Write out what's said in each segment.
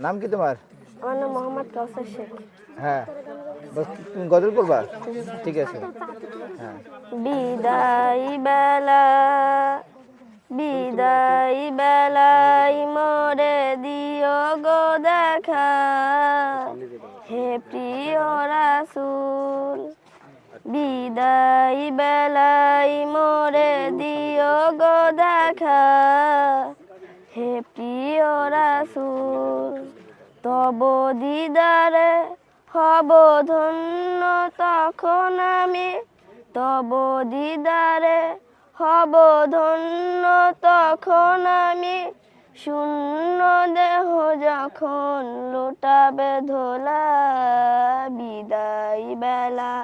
নাম কি তোমার? আমার নাম মোহাম্মদ কাউসার শেখ। হ্যাঁ, বাস তুমি গজল পড়বা? ঠিক আছে। হ্যাঁ। বিদায় বেলা, বিদায় বেলায় মোরে দিও গো দেখা, হে প্রিয় রাসূল। বিদায় বেলায় মোরে দিও গো দেখা, হে প্রিয় রাসূল। তব দিদারে হব ধন্য তখন আমি, তব দিদারে হব ধন্য তখন আমি, শূন্য দেহ যখন লুটাবে ধোলা। বিদায় বেলা,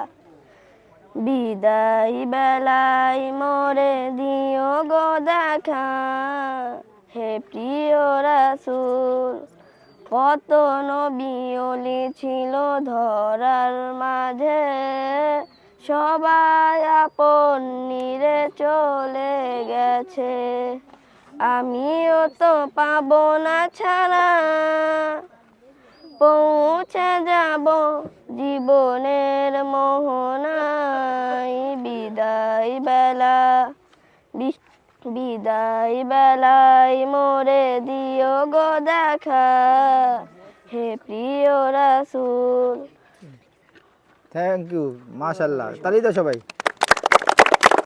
বিদায় বেলায় মোরে দিও গো দেখা, হে প্রিয় রাসূল। কত নবী ওলি ছিল ধরার মাঝে, সবাই আপন নিরে চলে গেছে। আমিও তো পাবো না ছাড়া, পৌঁছে যাব জীবনের মোহনায়। বিদায় বেলা, বিদায় বেলায় মোরে দিও গো দেখা, হে প্রিয় রাসূল। থ্যাংক ইউ, মাশাআল্লাহ। তালি দাও সবাই।